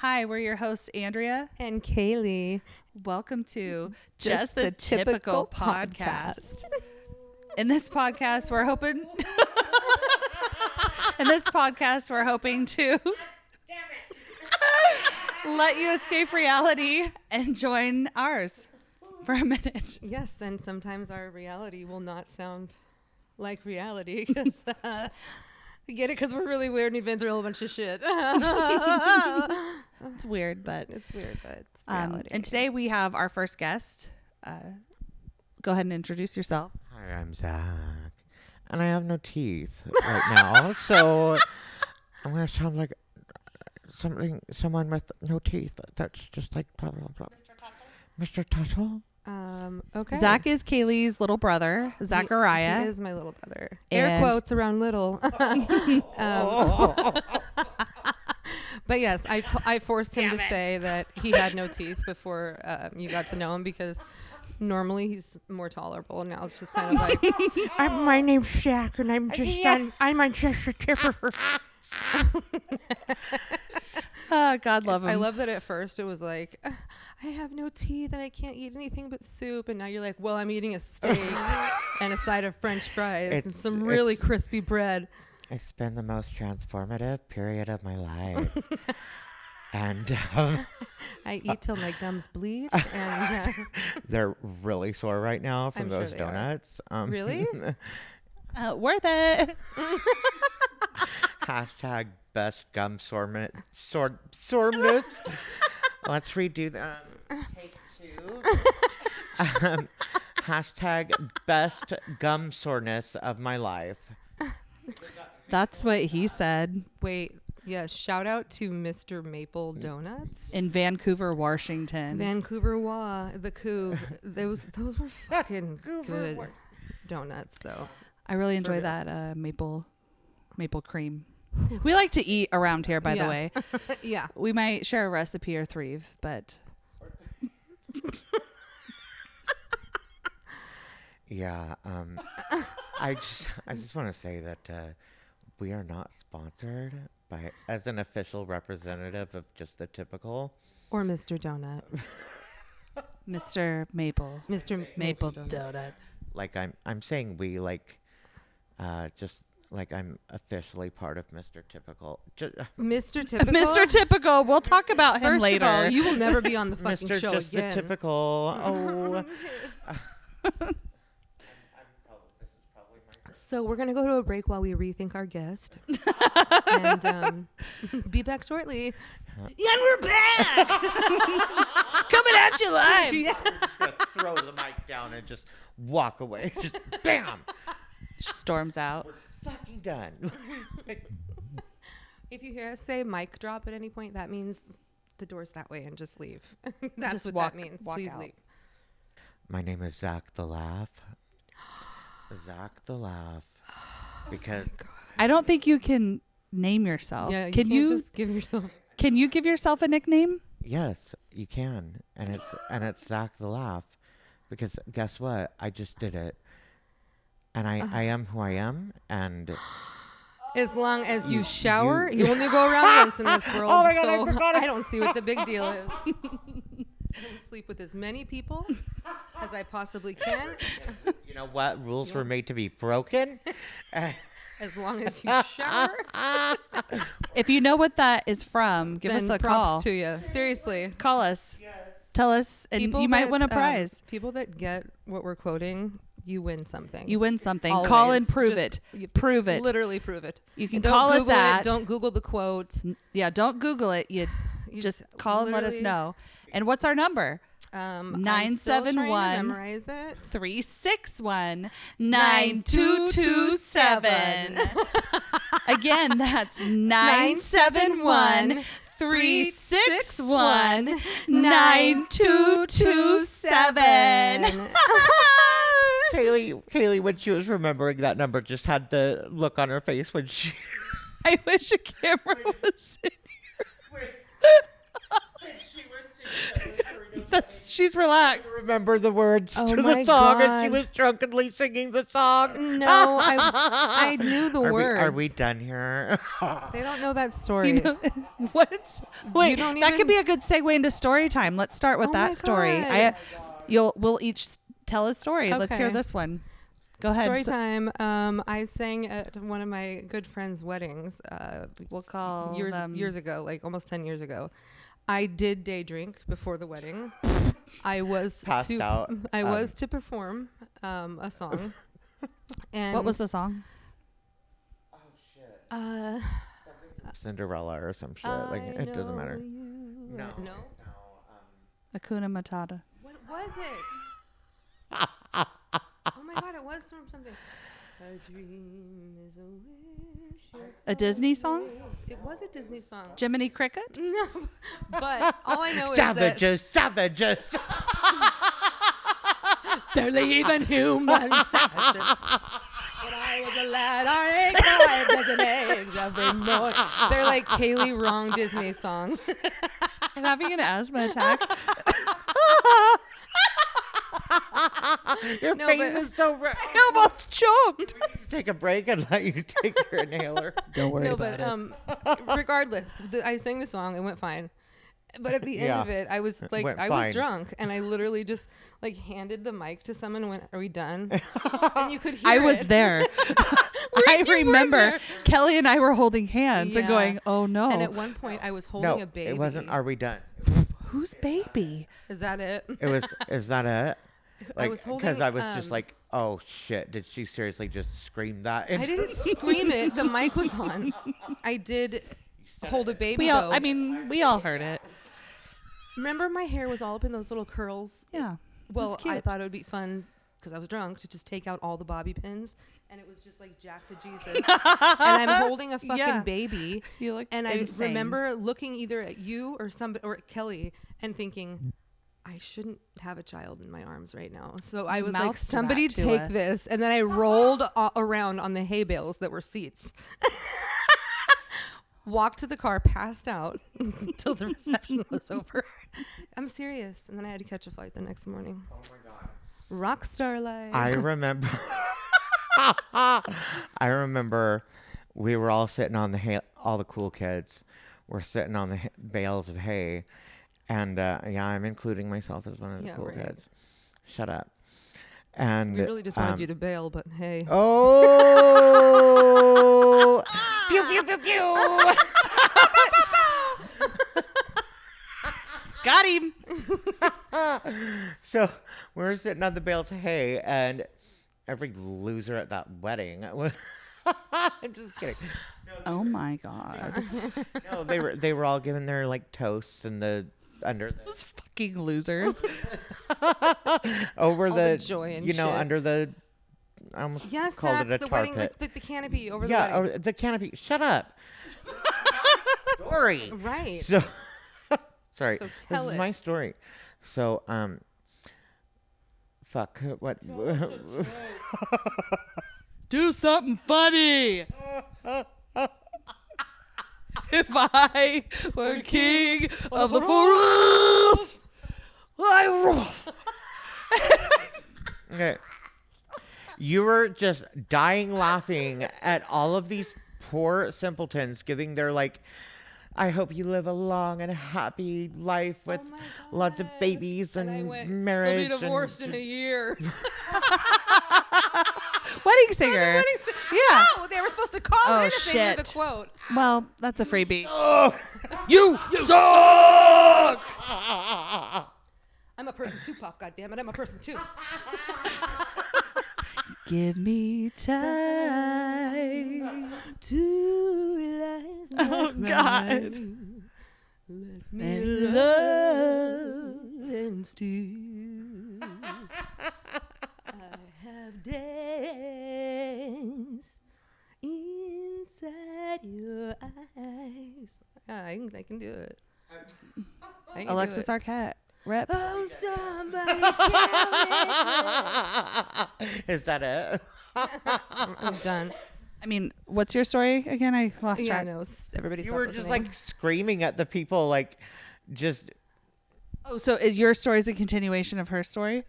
Hi, we're your hosts, Andrea and Kaylie. Welcome to Just the Typical Podcast. In this podcast, we're hoping... to let you escape reality and join ours for a minute. Yes, and sometimes our reality will not sound like reality because... You get it? Because we're really weird and we've been through a whole bunch of shit. It's weird, but it's reality. And today we have our first guest. Go ahead and introduce yourself. Hi, I'm Zack, and I have no teeth right now, so I'm gonna sound like someone with no teeth. That's just like blah blah blah. Mr. Tuttle. Okay. Zack is Kaylie's little brother, Zachariah. He is my little brother. Air quotes around little. But yes, I forced him to say that he had no teeth before you got to know him because normally he's more tolerable. Now it's just kind of like, my name's Zack, and I'm just a tipper. God love him. I love that at first it was like, I have no teeth and I can't eat anything but soup. And now you're like, well, I'm eating a steak and a side of French fries and some really crispy bread. It's been the most transformative period of my life. And I eat till my gums bleed. And they're really sore right now from those sure donuts. Really? Worth it. Hashtag best gum soreness. Let's redo that. Take two. Hashtag best gum soreness of my life. That's what he said. Wait, yes. Shout out to Mr. Maple Donuts In Vancouver, Washington. Vancouver, the Couve. Those were fucking good donuts, though. I really enjoy that maple cream. We like to eat around here, by the way. Yeah. We might share a recipe or three, but... Yeah. I just want to say that we are not sponsored as an official representative of Just the Typical. Or Mr. Donut. Mr. Maple. Mr. Maple Donut. Like I'm saying we just like I'm officially part of Mr. Typical. Mr. Typical? Mr. Typical. We'll talk about him later. First of all, you will never be on the fucking Mr. show Just again. the Typical. Oh. So we're going to go to a break while we rethink our guest. And be back shortly. And we're back! Coming at you live! Yeah. We're just going to throw the mic down and just walk away. Just bam! Storms out. We're fucking done. If you hear us say mic drop at any point, that means the door's that way and just leave. That's just what that means. Please leave. My name is Zack the Laugh. Zack the Laugh. Because I don't think you can name yourself. Yeah, can you just give yourself... Can you give yourself a nickname? yes, you can. And it's Zack the Laugh. Because guess what? I just did it. And I am who I am, and as long as you shower, you only go around once in this world. Oh my God, so I don't see what the big deal is. I will sleep with as many people as I possibly can. You know what? Rules were made to be broken. As long as you shower. If you know what that is from, give us a props call. To you. Seriously. Call us. Yes. Tell us, and People you might win a prize. People that get what we're quoting, you win something. You win something. Always. Call and prove Just it. Prove it. Literally prove it. You can don't call us Google at... Don't Google the quote. Yeah, don't Google it. You just call and let us know. And what's our number? 971 memorize it. 361 9227. Again, that's 971 361 9227. Kaylie, when she was remembering that number, just had the look on her face when she... I wish a camera was in here. Wait. That's She's relaxed. Remember the words Oh to my the song, and she God. was drunkenly singing the song. No, I knew the words. Are we done here? They don't know that story. You know, what's wait? don't That even- could be a good segue into story time. Let's start with Oh my that story. God. We'll each tell a story. Let's hear Okay. this one. Go ahead. Story time. I sang at one of my good friends' weddings. We'll call years ago, like almost 10 years ago. I did day drink before the wedding. I was Passed out. I was to perform a song. And What was the song? Cinderella or some shit. Like it doesn't matter. No. Hakuna Matata. What was it? Oh my God! It was from something. A dream is a wish. A Disney song? It was a Disney song. Jiminy Cricket? No, but all I know is that Savages. they're leaving human savages. When I was a lad, I ate 5 dozen eggs every morning. They're like Kaylie wrong Disney song. I'm having an asthma attack. Your No, face but- is so red. I almost choked. Take a break and let you take your inhaler. Don't worry No, but regardless, I sang the song. It went fine. But at the end Yeah. of it, I was like, Went I fine. was drunk, and I literally just like handed the mic to someone and went, "Are we done?" And you could hear I was it. there. I were remember there. Kelly and I were holding hands and Yeah. going, "Oh no, And at one point, I was holding No, a baby. it wasn't. Are we done? whose baby?" Is that it? It was. Is that it? I was holding. Because I was just like, oh shit! Did she seriously just scream that? I didn't scream it. The mic was on. I did hold a baby. We all, though. I mean, we all heard it. Remember my hair was all up in those little curls. Yeah. Well, That's I cute. thought it would be fun because I was drunk to just take out all the bobby pins, and it was just like Jack to Jesus. And I'm holding a fucking Yeah. baby. You look And insane. I remember looking either at you or somebody or at Kelly and thinking, I shouldn't have a child in my arms right now. So I was like, mouthed somebody that to take us. this. And then I rolled around on the hay bales that were seats. Walked to the car, passed out until the reception was over. I'm serious. And then I had to catch a flight the next morning. Oh my God. Rock star life. I remember. I remember we were all sitting on the hay. All the cool kids were sitting on the bales of hay, and yeah, I'm including myself as one of the cool right. kids. Shut up. And We really just wanted you to bail, but hey. Oh! Pew pew pew pew! Got him. So we're sitting on the bales of hay, and every loser at that wedding was. I'm just kidding. Oh my God. No, they were all given their like toasts and the under the Those fucking losers. over All the joy and shit. under the. I almost Yes, called Zach, it a the tar wedding, pit. like the canopy over the Yeah, wedding. the canopy. Shut up. Story. Right. So, sorry. So this tell is it. my story. So, fuck. What? Do something funny. If I were king of the forest, I rule. Okay. You were just dying laughing at all of these poor simpletons giving their like, I hope you live a long and happy life with Oh my lots of God. babies and, I went, marriage. They'll be divorced in a year. Wedding singer. Yeah. No, they were supposed to call Oh, in if they knew the shit. quote. Well, that's a freebie. You suck! I'm a person too, Pop, goddammit. I'm a person too. Give me time To realize Oh, God. me love and still I have danced inside your eyes. Yeah, I can do it. I can do Alexis it. Arquette. Rep. Oh, somebody kill me. Is that it? I'm done. I mean, what's your story again? I lost Yeah, I track. know. Everybody You stopped were just listening. like screaming at the people, like just Oh, so is your story is a continuation of her story?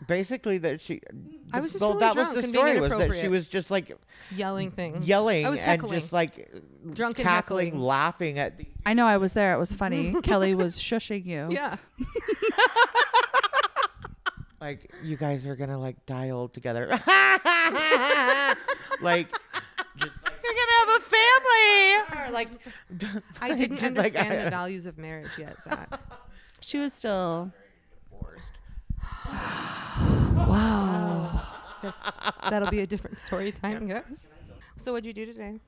Basically, that she. I was just well, really that drunk was the and being story. Was that she inappropriate. was just like Yelling things. yelling I was and heckling. just like Drunk and cackling, heckling. laughing at the. I know I was there. It was funny. Kelly was shushing you. Yeah. Like, you guys are gonna like die old together. Like, just like You're gonna have a family. like I didn't just like, understand the values of marriage yet, Zach. She was still. That'll be a different story time, guys. So what'd you do today?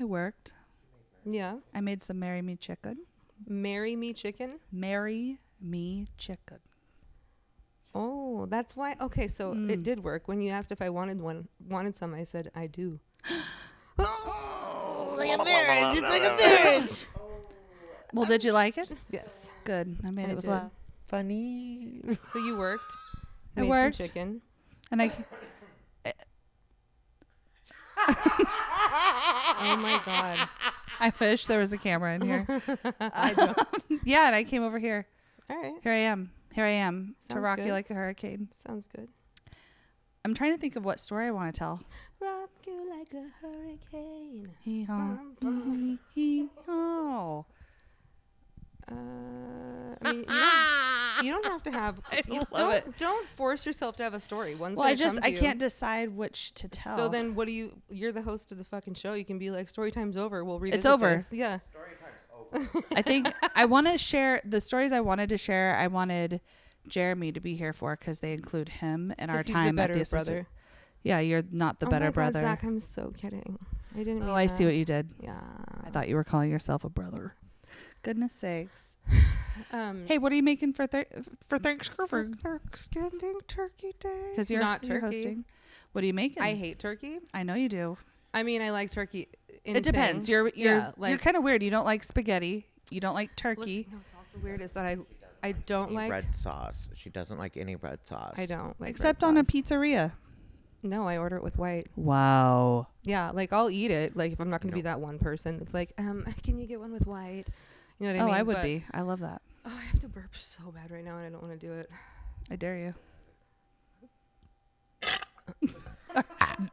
I worked. Yeah. I made some marry me chicken. Marry me chicken? Marry me chicken. Oh, that's why. Okay, so it did work. When you asked if I wanted some, I said I do. Oh, like a marriage. It's like a marriage. Well, did you like it? Yes. Good. I made I it with did. love. funny. So you worked. I made worked. some chicken. And I. Oh my god. I wish there was a camera in here. I don't. Yeah, and I came over here. All right. Here I am. Here I am to Sounds rock good. you like a hurricane. Sounds good. I'm trying to think of what story I want to tell. Rock you like a hurricane. Hee-haw. Bum, Hee-haw. I mean, you don't have to have. Don't force yourself to have a story. One's Well, gonna come to I you. can't decide which to tell. So then, what do you? You're the host of the fucking show. You can be like, "Story time's over. We'll revisit It's over. this." Yeah. I think I want to share the stories I wanted to share. I wanted Jeremy to be here for because they include him in our 'Cause he's time the at better the assistant. brother. Yeah, you're not the Oh better my God, brother. Zach, I'm so kidding. I didn't. Oh, mean I see that. what you did. Yeah. I thought you were calling yourself a brother. Goodness sakes. Hey, Hey, what are you making for Thanksgiving? Thanksgiving Turkey Day. Because you're not you're turkey. hosting. What are you making? I hate turkey. I know you do. I mean, I like turkey. It depends. things. You're yeah, like you're kind of weird. You don't like spaghetti. You don't like turkey. Listen, you know what's also weird is that I don't like red sauce. She doesn't like any red sauce. I don't like Except red on a sauce. pizzeria. No, I order it with white. Wow. Yeah, like I'll eat it. Like if I'm not going to be that one person, it's like, can you get one with white? You know what I mean? I would But- be. I love that. Oh, I have to burp so bad right now, and I don't want to do it. I dare you.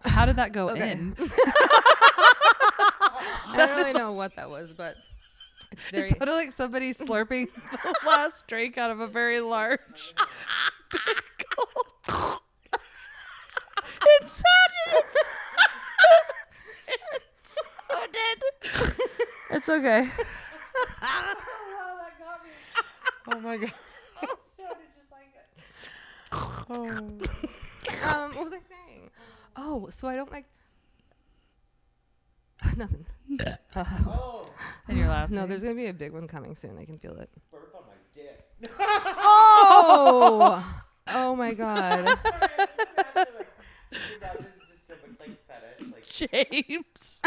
How did that go Okay. in? I don't really know what that was, but it's very. It sounded like somebody slurping the last drink out of a very large pickle. It sounded. It sounded. It's okay. Oh my god. What was I saying? Oh, so I don't like. Nothing. And your last No, name? there's gonna be a big one coming soon. I can feel it. Burp on my dick. Oh! Oh my god. James.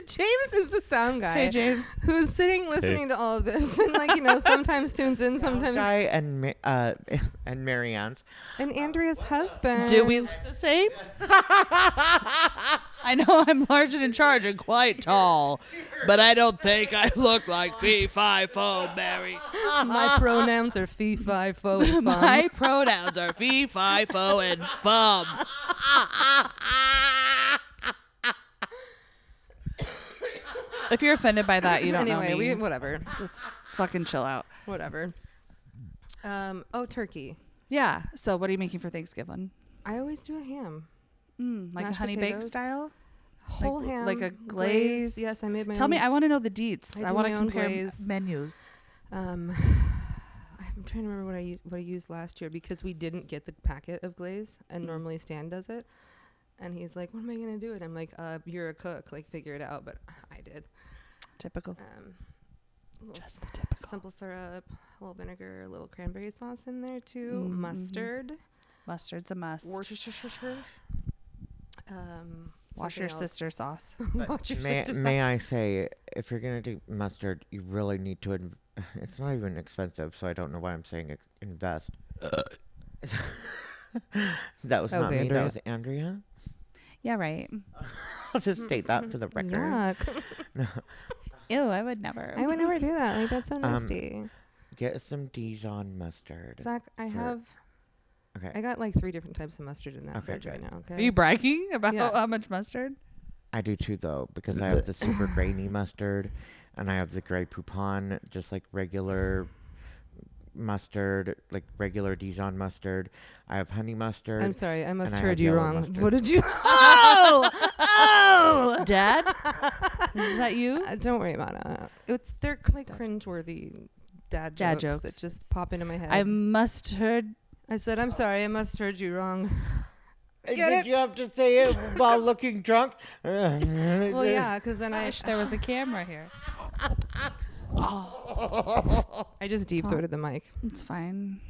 James is the sound guy. Hey, James. Who's sitting listening to all of this and like, you know, sometimes tunes in, sometimes Guy and and Marianne's. and Andrea's husband. Do we look the same? I know I'm large and in charge and quite tall, but I don't think I look like fee, fi, fo, Mary. My pronouns are fee, fi, fo, and fum. My pronouns are fee, fi, fo, and fum. If you're offended by that, you don't Anyway, know me. whatever. Just fucking chill out. Whatever. Turkey. Yeah. So what are you making for Thanksgiving? I always do a ham. Like Mashed a honey baked potatoes. style? Whole Like- ham. like a glaze? Yes, I made my Tell own. me, I want to know the deets. I I do want to my own compare glaze. menus. I'm trying to remember what I used last year because we didn't get the packet of glaze and normally Stan does it. And he's like, "What am I gonna do?" And I'm like, "You're a cook. Like, figure it out." But I did. Typical. Just the typical. simple syrup, a little vinegar, a little cranberry sauce in there too, mustard, Mustard's a must. Worcestershire. Wash your sister sauce. Wash your May, sister may I say, if you're gonna do mustard, you really need to. It's not even expensive, so I don't know why I'm saying invest. That was That was not me. Andrea. That was Andrea. Yeah, right. I'll just state that for the record. Yuck. Ew, I would never. I would never do that. Like, that's so nasty. Get some Dijon mustard. Zach, I Okay. got like 3 different types of mustard in that Okay, fridge right good. now. Okay. Are you bragging about Yeah. how much mustard? I do too, though, because I have the super grainy mustard, and I have the Grey Poupon, just like regular mustard, like regular Dijon mustard. I have honey mustard. I'm sorry, I must and I heard have you yellow wrong. mustard. What did you? Oh, Dad, is that you? Don't worry about it. They're like cringeworthy dad Dad jokes jokes. that just pop into my head. I must heard. I said, I'm sorry, I must heard you wrong. Did you have to say it while looking drunk? Well, yeah, because then I I wish there was a camera here. I just deep throated the mic. It's fine.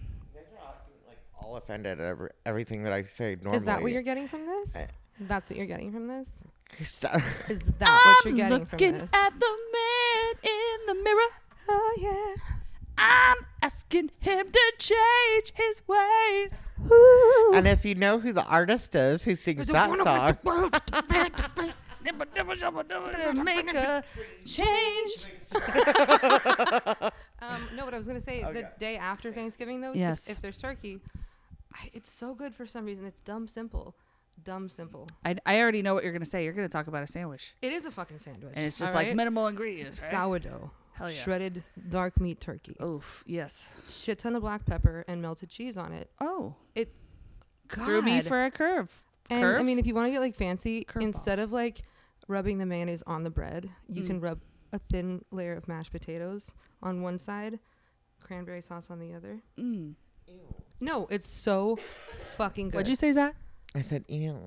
Like all offended at everything that I say normally. Is that what you're getting from this? I- That's what you're getting from this? getting? Is that what you're getting from looking this? at the man in the mirror. Oh yeah. I'm asking him to change his ways. And if you know who the artist is who sings that song, Make a change. No, what I was gonna say, the day after Thanksgiving though, Yes. if there's turkey, it's so good for some reason. It's dumb simple. I already know what you're gonna say. You're gonna talk about a sandwich, It is a fucking sandwich. and it's just all like right? minimal ingredients, right? Sourdough, Hell yeah. shredded dark meat turkey, Oof. Yes. shit ton of black pepper and melted cheese on it. Oh. It Threw me God. for a curve. And Curve? I mean, if you want to get like fancy, Curveball. instead of like rubbing the mayonnaise on the bread, you Mm. can rub a thin layer of mashed potatoes on one side, cranberry sauce on the other. Mm. No, it's so fucking good. What'd you say, Zach? I said, ew.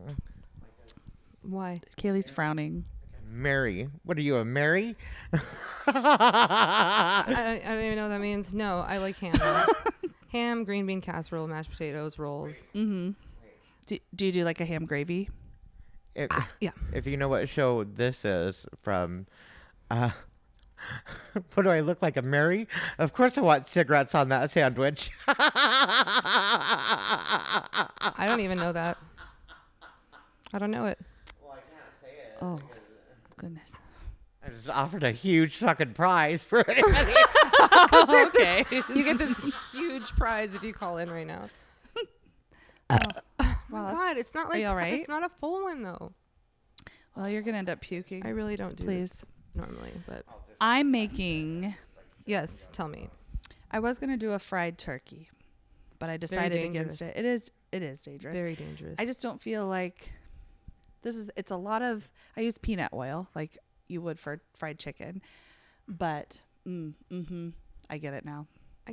Why? Kaylee's frowning. Mary. What are you, a Mary? I don't even know what that means. No, I like ham. Ham, green bean casserole, mashed potatoes, rolls. Mm-hmm. Do you do like a ham gravy? Yeah. If you know what show this is from, what do I look like, a Mary? Of course I want cigarettes on that sandwich. I don't even know that. I don't know it. Well, I can't say it. Oh, goodness. I just offered a huge fucking prize for it. Okay. You get this huge prize if you call in right now. Wow. God, it's not like you all right? it's not a full one though. Well, you're gonna end up puking. I really don't do Please. this normally, but I'm making. yes, tell me. I was gonna do a fried turkey, but I very decided against dangerous. it. It is dangerous. Very dangerous. I just don't feel like it's a lot of. I use peanut oil like you would for fried chicken, but I get it now.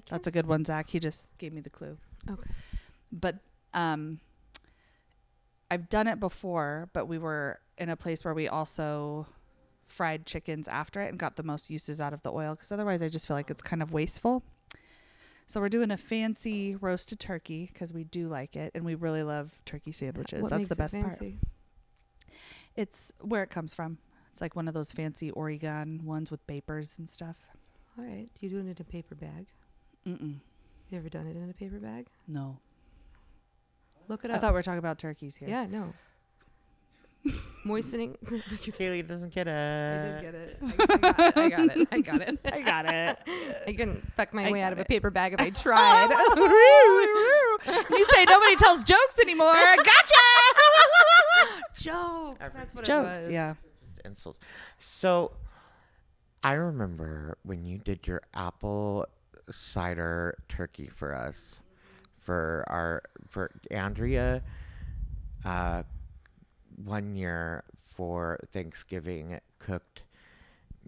That's a good one, Zach. He just gave me the clue. Okay. But I've done it before, but we were in a place where we also fried chickens after it and got the most uses out of the oil, because otherwise I just feel like it's kind of wasteful. So we're doing a fancy roasted turkey because we do like it and we really love turkey sandwiches. What That's makes the it best part. fancy? It's where it comes from. It's like one of those fancy Oregon ones with papers and stuff. All right. Do you do it in a paper bag? Mm-mm. You ever done it in a paper bag? No. Look it I up. thought we were talking about turkeys here. Yeah, no. Moistening. Kaylee doesn't get I did it. get it. I got it. I got it. I got it. I couldn't fuck my I way got out of a it. paper bag if I tried. You say nobody tells jokes anymore. Gotcha. Jokes. That's what it Jokes. was. Yeah. Just insults. So, I remember when you did your apple cider turkey for us, for Andrea, 1 year for Thanksgiving, cooked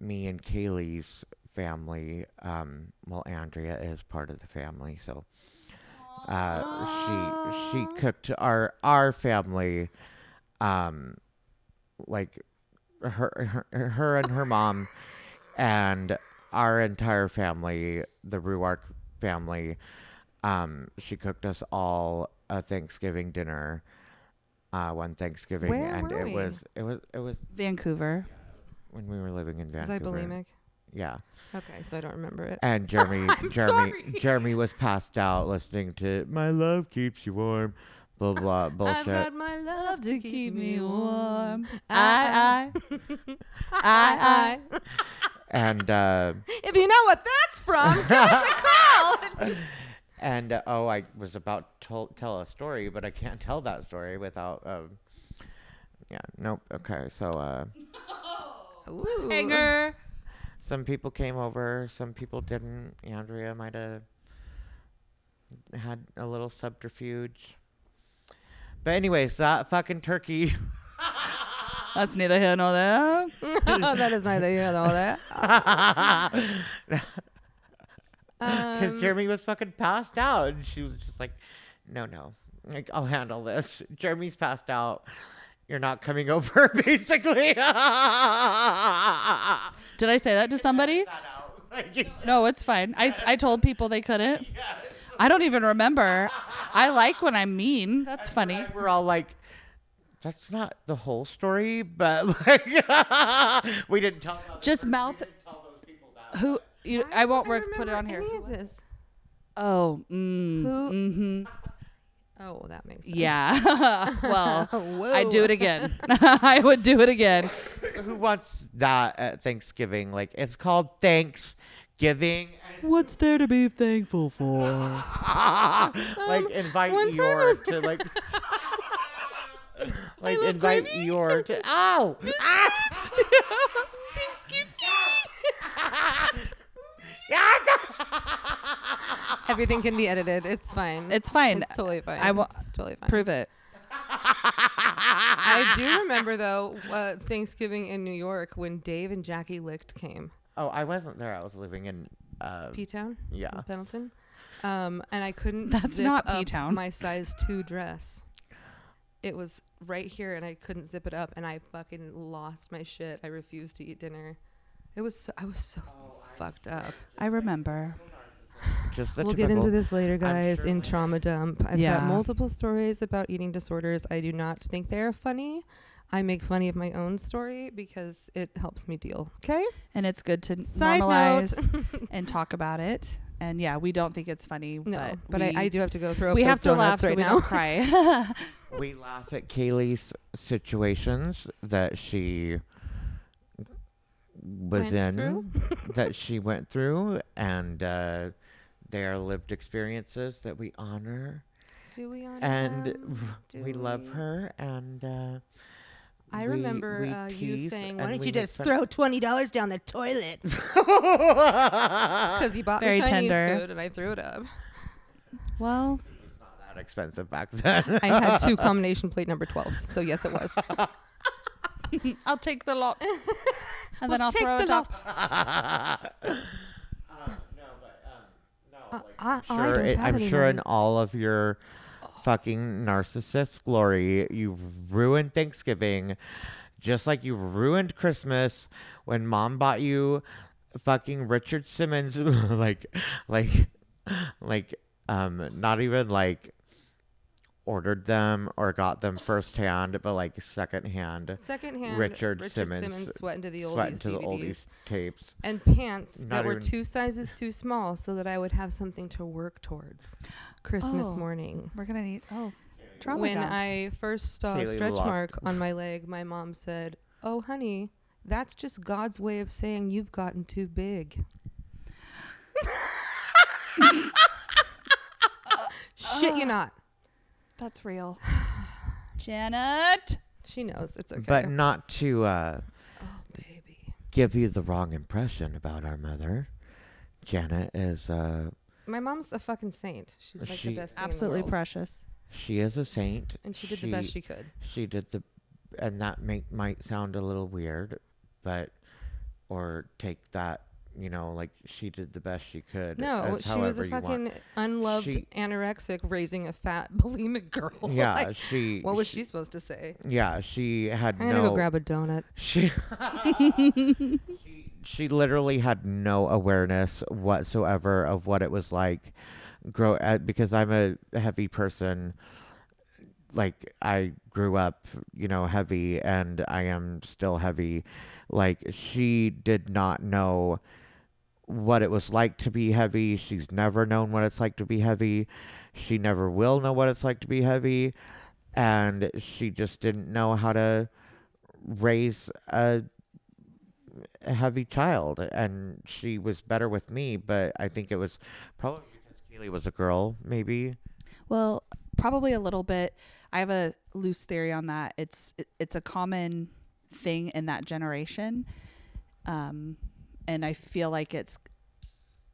me and Kaylee's family. Well, Andrea is part of the family, so she cooked our family, like her and her mom, and our entire family, the Ruark family. She cooked us all a Thanksgiving dinner one Thanksgiving, Where and were we? it was Vancouver. when we were living in Was Vancouver. I bulimic? Yeah, Okay, so I don't remember it. and Jeremy sorry. Jeremy was passed out listening to "My Love Keeps You Warm," blah blah I've bullshit. got my love to keep me warm. I I. And If you know what that's from, give us a call. and I was about to tell a story, but I can't tell that story without yeah, nope. Okay, so Ooh. Hanger. some people came over, some people didn't. Andrea might have had a little subterfuge. But anyways, that fucking turkey. That's neither here nor there. That is neither here nor there. Because Jeremy was fucking passed out. And she was just like, no. Like, I'll handle this. Jeremy's passed out. You're not coming over, basically. Did I say that to somebody? No, it's fine. I told people they couldn't. I don't even remember. I like when I'm mean. That's funny. We're all like, that's not the whole story, but like, we didn't tell them. Just mouth. Who? I won't put it on here. Any of this? Oh. Who? Mm-hmm. Oh, that makes sense. Yeah. Well, Whoa. I'd do it again. I would do it again. Who wants that at Thanksgiving? Like, it's called Thanksgiving. What's there to be thankful for? Like, invite one time Eeyore to like. Like, invite Eeyore to. Ow! Everything can be edited. It's fine. It's fine. It's totally fine. It's totally fine. Prove it. I do remember though Thanksgiving in New York when Dave and Jackie Licht came. Oh, I wasn't there. I was living in. P-Town? Yeah. Pendleton? And I couldn't That's zip not up P-Town. my size 2 dress. It was right here and I couldn't zip it up and I fucking lost my shit. I refused to eat dinner. I was so fucked up. I remember. Just the We'll get into typical- this later, guys, sure in later. Trauma Dump. I've Yeah. got multiple stories about eating disorders. I do not think they're funny. I make funny of my own story because it helps me deal. Okay? And it's good to Side normalize and talk about it. And yeah, we don't think it's funny. No, but we, I do have to go through we those have to laugh donuts so right we now. don't cry. We laugh at Kaylee's situations that she was Went in, through? that she went through, and they are lived experiences that we honor, Do we on and Do we love we? her, and I we- remember we you tease saying, and why don't we you make just fun- throw $20 down the toilet? Because you bought Very me Chinese tender. food and I threw it up. Well, not that expensive back then. I had 2 combination plate number 12s, so yes, it was. I'll take the lot. And then I'll take throw the it up. I Sure, don't have I'm any sure in money. all of your fucking narcissist glory, you ruined Thanksgiving, just like you ruined Christmas when Mom bought you fucking Richard Simmons, not even like ordered them or got them firsthand, but like secondhand. Secondhand Richard Simmons Sweat into the Sweat Oldies into the DVDs. oldies tapes. And pants Not that were even- 2 sizes too small so that I would have something to work towards Christmas Oh. morning. We're going to need, trauma When dump. I first saw a Kaylee stretch locked. mark on my leg, my mom said, "Oh, honey, that's just God's way of saying you've gotten too big." Shit, you not. That's real. Janet. She knows it's okay. But not to oh, baby. give you the wrong impression about our mother. Janet is My mom's a fucking saint. She's like the She- best thing Absolutely in the world. precious. she is a saint. And she did the best she could. She did the, and that might sound a little weird, but or take that, like she did the best she could. No, as she was a however you want. fucking unloved She- anorexic raising a fat bulimic girl. Yeah, Like, she. what was she supposed to say? Yeah, she had I'm no. gonna go grab a donut. She. She literally had no awareness whatsoever of what it was like because I'm a heavy person. Like I grew up, heavy, and I am still heavy. Like she did not know what it was like to be heavy. She's never known what it's like to be heavy. She never will know what it's like to be heavy. And she just didn't know how to raise a heavy child, and she was better with me, but I think it was probably because Kaylee was a girl, maybe. Well, probably a little bit. I have a loose theory on that. It's a common thing in that generation, and I feel like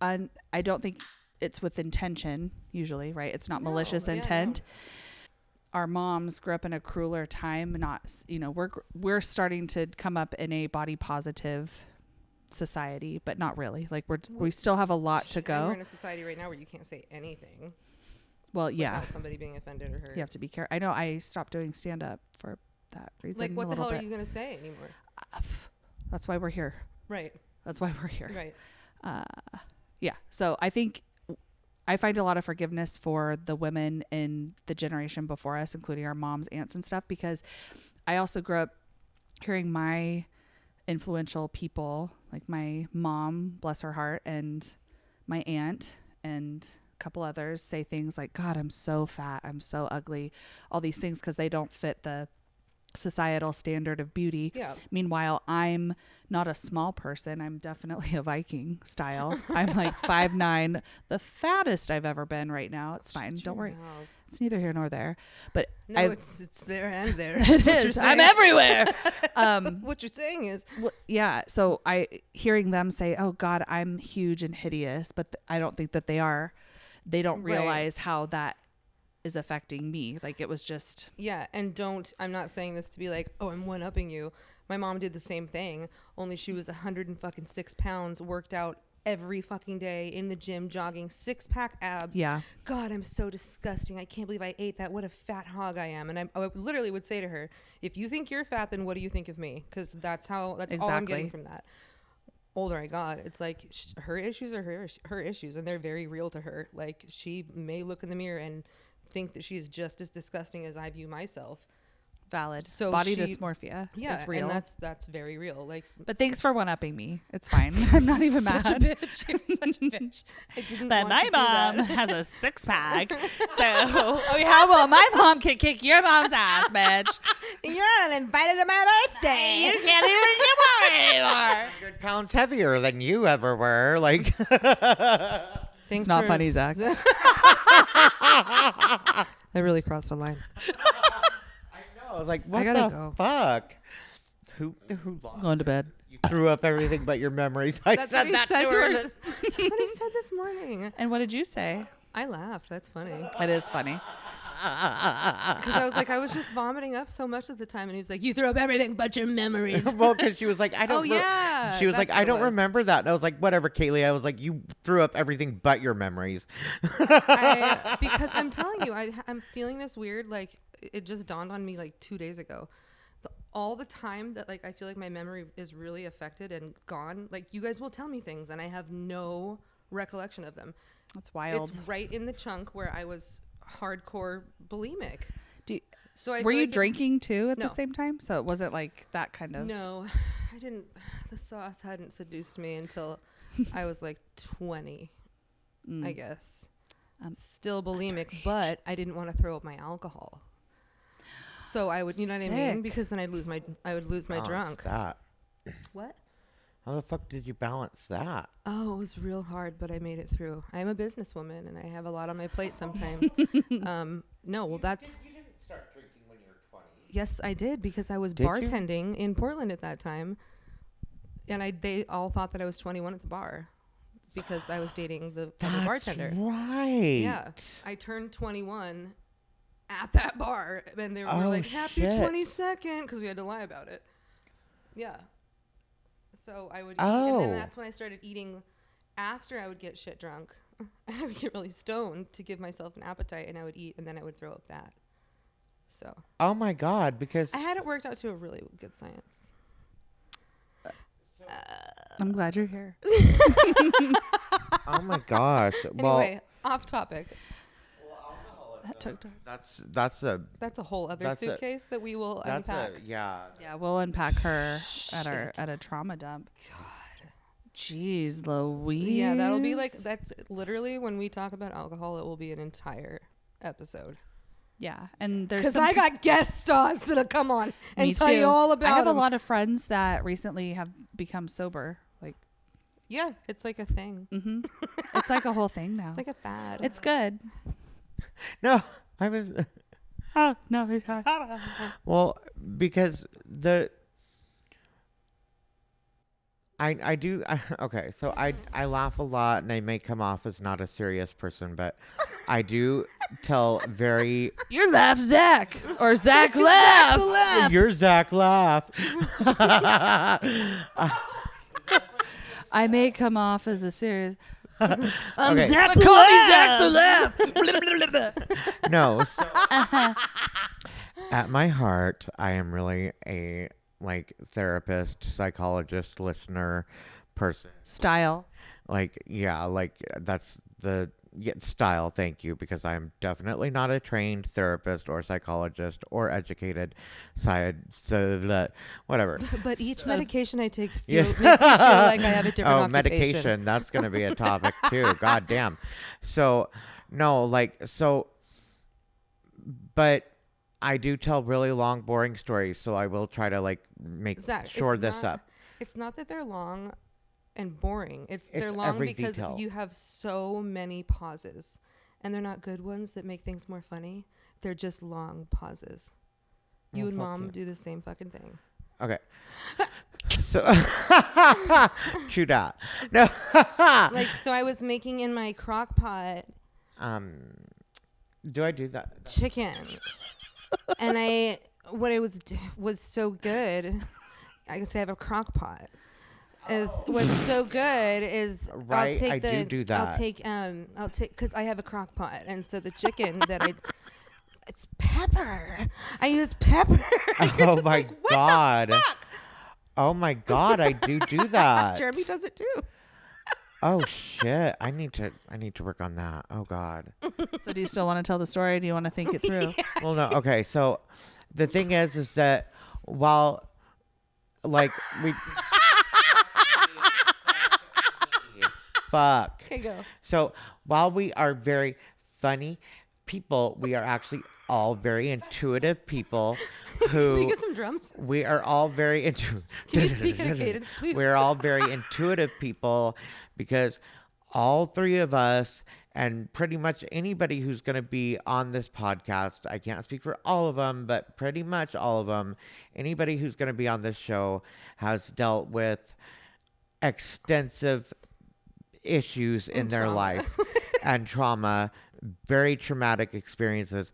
I don't think it's with intention usually, right? It's not malicious intent. Our moms grew up in a crueler time. We're starting to come up in a body positive society, but not really. Like we still have a lot to go. And we're in a society right now where you can't say anything. Well, yeah. Without somebody being offended or hurt. You have to be careful. I know I stopped doing stand up for that reason. Like, what the hell are you going to say anymore? That's why we're here. Right. That's why we're here. Right. Yeah. So I think I find a lot of forgiveness for the women in the generation before us, including our moms, aunts, and stuff, because I also grew up hearing my influential people, like my mom, bless her heart, and my aunt, and a couple others say things like, God, I'm so fat, I'm so ugly, all these things because they don't fit the societal standard of beauty. Yeah. Meanwhile, I'm not a small person. I'm definitely a Viking style. I'm like 5'9", the fattest I've ever been right now. It's fine. Don't worry. It's neither here nor there. But no, it's there and there. It is. I'm everywhere. What you're saying is, yeah. So hearing them say, "Oh God, I'm huge and hideous," but I don't think that they are. They don't realize how that is affecting me. Like it was just. Yeah. And I'm not saying this to be like, oh, I'm one-upping you. My mom did the same thing, only she was 106 pounds, worked out every fucking day in the gym, jogging, 6-pack abs. Yeah. God, I'm so disgusting. I can't believe I ate that. What a fat hog I am. And I literally would say to her, if you think you're fat, then what do you think of me? Because that's all I'm getting from that. Older I got, it's like her issues are her issues, and they're very real to her. Like she may look in the mirror and think that she's just as disgusting as I view myself. Valid. So body dysmorphia is real. And that's very real. Like, but thanks for one-upping me. It's fine. I'm not even mad. Such a bitch. You're such a bitch. I didn't But want my to do mom that. has a 6-pack. So how well my mom can kick your mom's ass, bitch. You're not invited to my birthday. You can't even get more anymore. 100 pounds heavier than you ever were. Like, Thanks It's not for- funny, Zach. That really crossed the line. I was like, what gotta the go. fuck? Who lost? Going to bed. You threw up everything but your memories. That's what he said to her. That's what he said this morning. And what did you say? I laughed. That's funny. It is funny. Because I was like, I was just vomiting up so much at the time. And he was like, you threw up everything but your memories. Well, because she was like, I don't. Oh, yeah. She was like, That's I what it don't was. remember that. And I was like, whatever, Kaylee. I was like, you threw up everything but your memories. Because I'm telling you, I'm feeling this weird, like, it just dawned on me like 2 days ago. All the time that like I feel like my memory is really affected and gone. Like you guys will tell me things and I have no recollection of them. That's wild. It's right in the chunk where I was hardcore bulimic. So Were you drinking too at No. the same time? So it wasn't like that kind of. No, I didn't. The sauce hadn't seduced me until I was like 20, I guess. Still bulimic, but I didn't want to throw up my alcohol. So I would, you know what I mean? Sick. Because then I would lose my Balance drunk. That. What? How the fuck did you balance that? Oh, it was real hard, but I made it through. I'm a businesswoman and I have a lot on my plate sometimes. No, well that's. You didn't start drinking when you were 20. Yes, I did because I was Did you? bartending in Portland at that time, and they all thought that I was 21 at the bar because I was dating the other bartender. Right. Yeah, I turned 21 at that bar, and they were Oh, like, "Happy shit. 22nd," because we had to lie about it. Yeah. So I would, eat, and Oh. then that's when I started eating. After I would get shit drunk, I would get really stoned to give myself an appetite, and I would eat, and then I would throw up that. So Oh my God, because I had it worked out to a really good science. I'm glad you're here. oh my gosh. Anyway, off topic. That took. That's a That's a whole other That's a- suitcase that we will that's unpack. a yeah. Yeah, we'll unpack her Shit. at a trauma dump. God. Jeez, Louise. Yeah, that'll be like, that's literally when we talk about alcohol, it will be an entire episode. Yeah, and there's Because some I got guest stars that'll come on and Me tell too. you all about I have them. a lot of friends that recently have become sober. Like, Yeah, it's like a thing. it's like a whole thing now. It's like a fad. It's good. No, I was. Oh no, Well, because I do okay, so I laugh a lot and I may come off as not a serious person, but I do tell very you laugh, Zach, or Zach laugh. your Zach laugh. I may come off as a serious. I'm Okay. Zach Call me Zach the Laugh. laugh. No, so at my heart, I am really a like therapist, psychologist, listener person. Style. Like, yeah, like that's the style. Thank you, because I'm definitely not a trained therapist or psychologist or educated whatever. But each medication I take Yeah. makes me feel like I have a different Oh, occupation. medication. That's going to be a topic too. God damn. So, no, like, so, but I do tell really long, boring stories. So I will try to like make Zach, shore it's this not- up. It's not that they're long and boring. It's They're long every because detail. you have so many pauses. And they're not good ones that make things more funny. They're just long pauses. You Oh, and fuck mom you. do the same fucking thing. Okay. So, true that. No. Like, so I was making in my crock pot Do I do that? chicken. And what it was so good. I can say I have a crock pot. What's so good is Right, I'll take I the do that. I'll take because I have a crock pot, and so the chicken that it's pepper. I use pepper. Oh my God. Oh my God, I do that. Jeremy does it too. Oh shit. I need to work on that. Oh God. So do you still want to tell the story? Or do you want to think it through? Well, no. Okay. So the thing is that while like we fuck. Okay, go. So while we are very funny people, we are actually all very intuitive people Can we who get some drums? we are all very into. Can you speak in a cadence, please? We're all very intuitive people because all three of us and pretty much anybody who's going to be on this podcast, I can't speak for all of them, but pretty much all of them, anybody who's going to be on this show has dealt with extensive issues in their trauma. life and trauma, very traumatic experiences.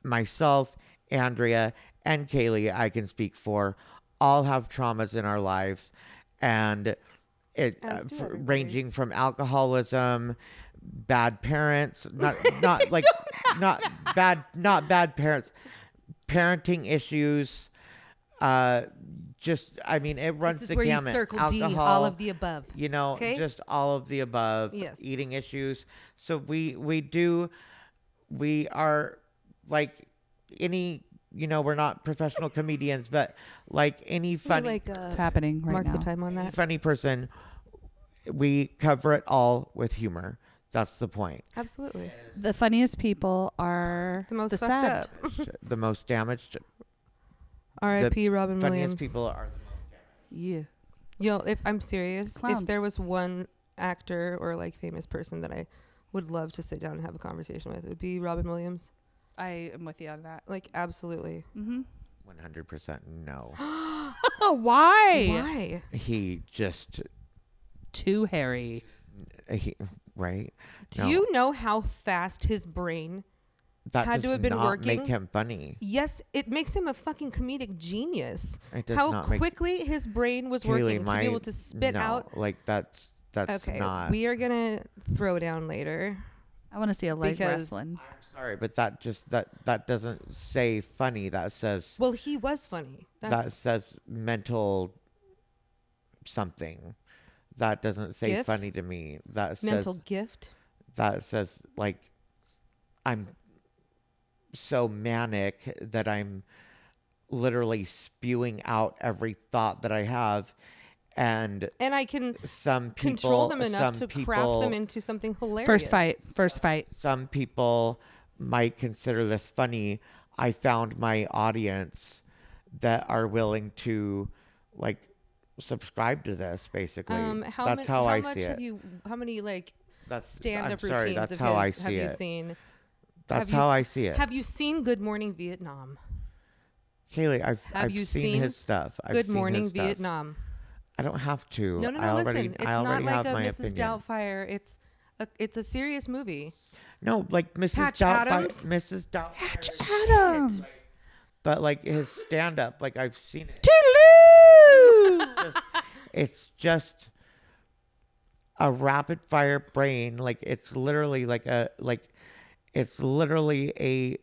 Myself, Andrea, and Kaylie, I can speak for, all have traumas in our lives, and it As do everybody. ranging from alcoholism, bad parents, not like not bad parents, parenting issues. Just I mean, it runs This is the where you gamut. circle Alcohol, D, all of the above. you know, Okay? just all of the above. Yes. Eating issues. So we are like any, you know, we're not professional comedians, but like any funny Like, It's happening right mark now. the time on that. funny person, we cover it all with humor. That's the point. Absolutely. The funniest people are The most the fucked sad. up. The most damaged, R.I.P. Robin funniest Williams. people are the most damaged. Yeah. Yo, if I'm serious, Clowns. if there was one actor or like famous person that I would love to sit down and have a conversation with, it would be Robin Williams. I am with you on that. Like, absolutely. Mm-hmm. 100% no. Why? Why? He just, Too hairy. right? Do No. you know how fast his brain? That had to does have been not working? make him funny. Yes, it makes him a fucking comedic genius. It does How not make quickly his brain was Kaylee, working to be able to spit no, out. like that's Okay, not. we are gonna throw down later. I want to see a leg Because- wrestling. I'm sorry, but that doesn't say funny. That says Well, he was funny. that says mental something. That doesn't say Gift? funny to me. That mental says gift. that says like I'm so manic that I'm literally spewing out every thought that I have, and And I can some people control them enough some to craft them people- into something hilarious. First fight. Some people might consider this funny, I found my audience that are willing to like subscribe to this. Basically, that's how I see it. How many like That's stand-up I'm sorry, routines that's of how I his see have you it. seen? That's how I see it. Have you seen Good Morning Vietnam? Kaylee, I've you seen seen his stuff. Good Morning Vietnam. I don't have to. No, listen. It's not like a Mrs. Doubtfire. It's a serious movie. No, like Mrs. Patch Doubtfire. Adams? Mrs. Doubtfire. Patch Adams. But like his stand-up, like I've seen it. It's just a rapid-fire brain. Like it's literally it's literally a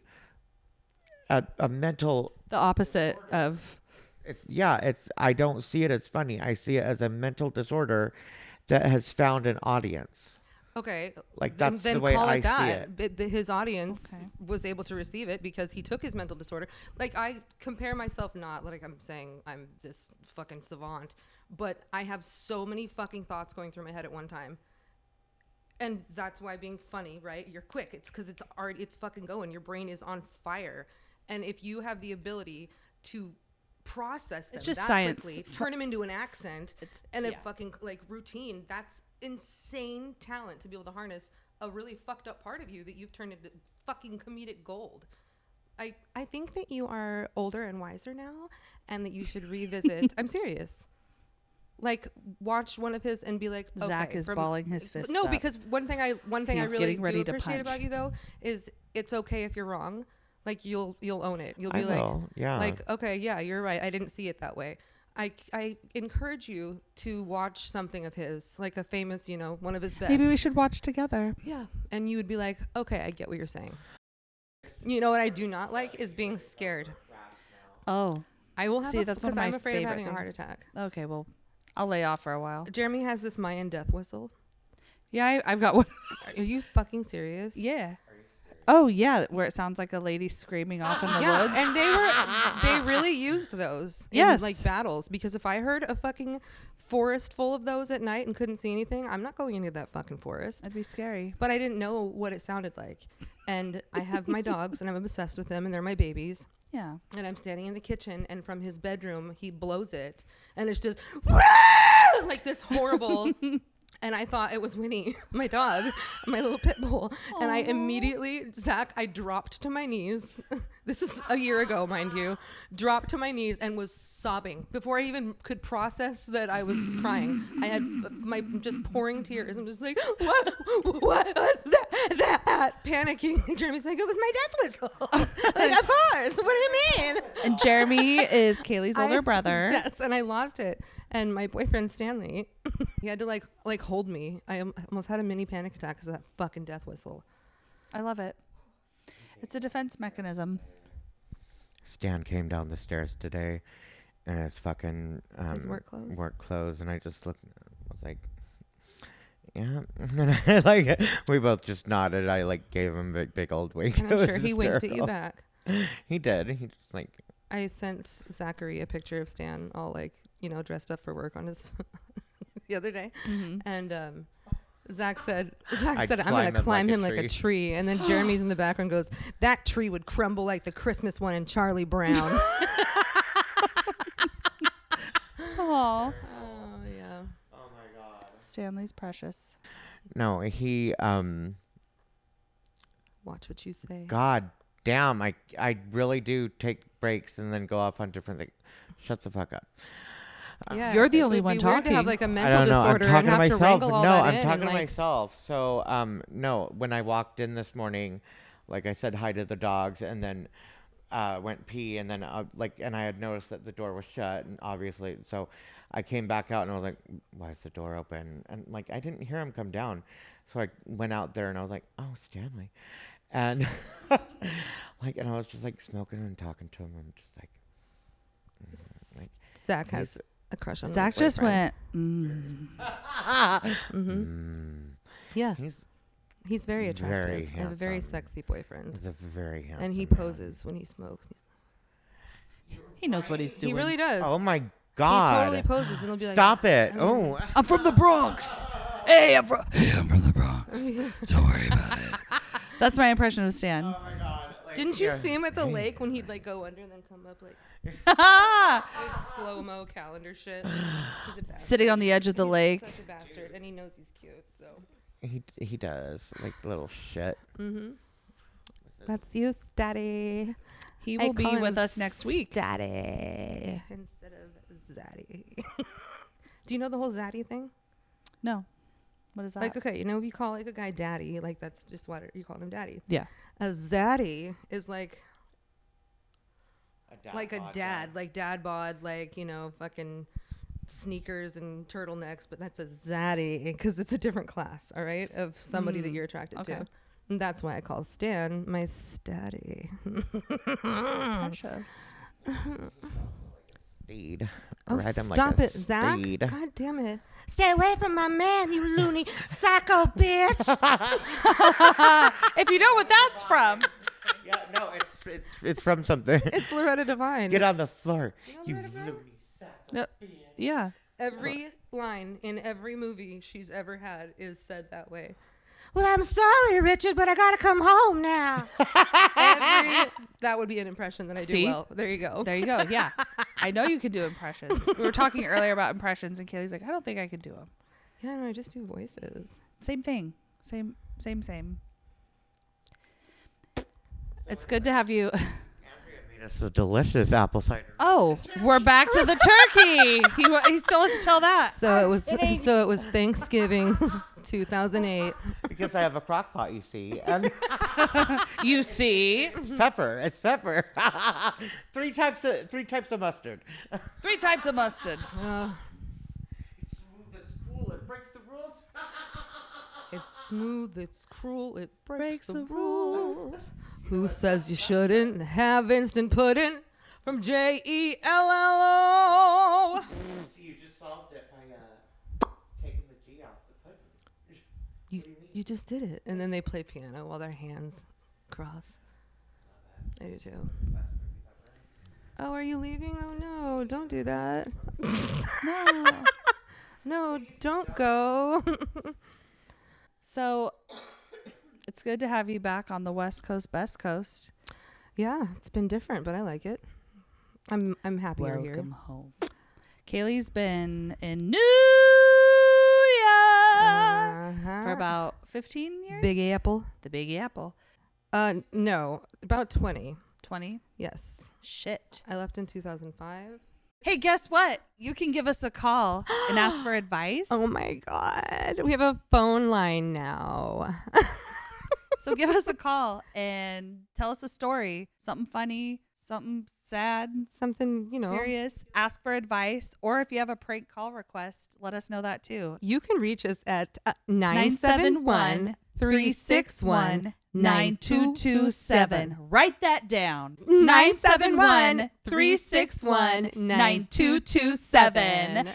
mental. The opposite of. It's I don't see it as funny. I see it as a mental disorder that has found an audience. Okay. Like that's then the way call I it that. see it. His audience was able to receive it because he took his mental disorder. Like I compare myself, not like I'm saying I'm this fucking savant, but I have so many fucking thoughts going through my head at one time. And that's why being funny, right? You're quick. It's because it's fucking going. Your brain is on fire. And if you have the ability to process them It's just that science. quickly, turn them into an accent and a fucking like routine, that's insane talent to be able to harness a really fucked up part of you that you've turned into fucking comedic gold. I think that you are older and wiser now and that you should revisit. I'm serious. Like watch one of his and be like, Zack is balling his fists No, up. because one thing I He's really getting ready do to appreciate about punch. you though is it's okay if you're wrong. Like you'll own it. You'll be Yeah. like, okay, yeah, you're right. I didn't see it that way. I encourage you to watch something of his, like a famous, one of his best. Maybe we should watch together. Yeah. And you would be like, okay, I get what you're saying. You know what I do not like is being scared. Oh. I will have that's one of my I'm afraid of favorite having a heart things. attack. Okay, well, I'll lay off for a while. Jeremy has this Mayan death whistle. Yeah, I've got one. Are you fucking serious? Yeah. Oh, yeah, where it sounds like a lady screaming off in the woods. And they really used those in Yes. like battles, because if I heard a fucking forest full of those at night and couldn't see anything, I'm not going into that fucking forest. That'd be scary. But I didn't know what it sounded like. And I have my dogs and I'm obsessed with them and they're my babies. Yeah. And I'm standing in the kitchen and from his bedroom he blows it and it's just like this horrible. And I thought it was Winnie, my dog, my little pit bull. Aww. And I immediately, Zack, I dropped to my knees. This is a year ago, mind you. Dropped to my knees and was sobbing. Before I even could process that I was crying, I had my just pouring tears. I'm just like, what was that? Panicking. And Jeremy's like, it was my death whistle. Like, of course. What do you mean? And Jeremy is Kaylee's older brother. Yes, and I lost it. And my boyfriend Stanley, he had to like hold me. I almost had a mini panic attack because of that fucking death whistle. I love it. It's a defense mechanism. Stan came down the stairs today, and his fucking his work clothes. And I just was like, yeah. And I, like we both just nodded. I like gave him a big old wink. And I'm sure he winked at you back. He did. He just like. I sent Zachary a picture of Stan all like, dressed up for work on his the other day. Mm-hmm. And Zack said, I'm going to climb him like a tree. And then Jeremy's in the background goes, that tree would crumble like the Christmas one in Charlie Brown. Aww. Oh, yeah. Oh, my God. Stanley's precious. No, he, watch what you say. God damn, I really do take breaks and then go off on different things. Shut the fuck up. Yeah, you're the only one talking. Weird to have like a mental disorder and have to wrangle all that in. No, I'm talking to myself. So, no, when I walked in this morning, like I said hi to the dogs and then went pee and then and I had noticed that the door was shut and obviously, so I came back out and I was like, why is the door open? And like I didn't hear him come down, so I went out there and I was like, oh, Stanley, and and I was just like smoking and talking to him and just like Zack has a crush on Zack just went yeah, he's very attractive. Very handsome. I have a very sexy boyfriend. He's a very handsome and he man. poses when he smokes. He knows what he's doing. He really does. Oh my God. He totally poses and he'll be like, stop it. Oh, I'm from the Bronx. Hey, I'm from the Bronx. house. Don't worry about it. That's my impression of Stan. Oh my god. Like, Didn't you see him at the lake when he'd like go under and then come up like slow-mo calendar shit? He's a bastard. Sitting on the edge of the He's lake. such a bastard, and he knows he's cute. So. He does like little shit. Mm-hmm. That's you, Daddy. He will be with us next week. Daddy instead of Zaddy. Do you know the whole Zaddy thing? No. What is that? Like, okay, you know, if you call like a guy Daddy, like that's just what you call him Daddy. Yeah. A Zaddy is like A dad, like dad bod, like, you know, fucking sneakers and turtlenecks, but that's a Zaddy because it's a different class, all right, of somebody that you're attracted to. And that's why I call Stan my Staddy. Precious. Steed. Oh, Ride him stop like it, Zach. steed. God damn it. Stay away from my man, you loony psycho bitch. If you know what that's from. Yeah, no, it's from something. It's Loretta Devine. Get on the floor, you Loretta Devine? loony sack. No, yeah. Every line in every movie she's ever had is said that way. Well, I'm sorry, Richard, but I gotta come home now. That would be an impression that I do See? well. There you go. There you go. Yeah. I know you can do impressions. We were talking earlier about impressions, and Kaylee's like, I don't think I could do them. Yeah, no, I just do voices. Same thing. Same. It's good to have you. Andrea made us a delicious apple cider. Oh, we're back to the turkey. He still wants to tell that. So it was Thanksgiving 2008. Because I have a crock pot, you see. And You see, it's pepper. It's pepper. three types of mustard. 3 types of mustard. It's smooth, it's cool, it breaks the rules. It's smooth, it's cruel, it breaks Breaks the the rules. Who says you shouldn't have instant pudding from JELLO? See, you just solved it by taking the G off the pudding. You just did it. And then they play piano while their hands cross. I do too. Oh, are you leaving? Oh no, don't do that. No. No, don't go. So it's good to have you back on the West Coast, Best Coast. Yeah, it's been different, but I like it. I'm happy you're here. Welcome home. Kaylee's been in New York for about 15 years. Big Apple. The Big Apple. No, about 20. 20. Yes. Shit. I left in 2005. Hey, guess what? You can give us a call and ask for advice. Oh my God. We have a phone line now. So give us a call and tell us a story. Something funny, something sad, Something, you know. serious. Ask for advice. Or if you have a prank call request, let us know that too. You can reach us at 971-361-9227. Write that down. 971-361-9227.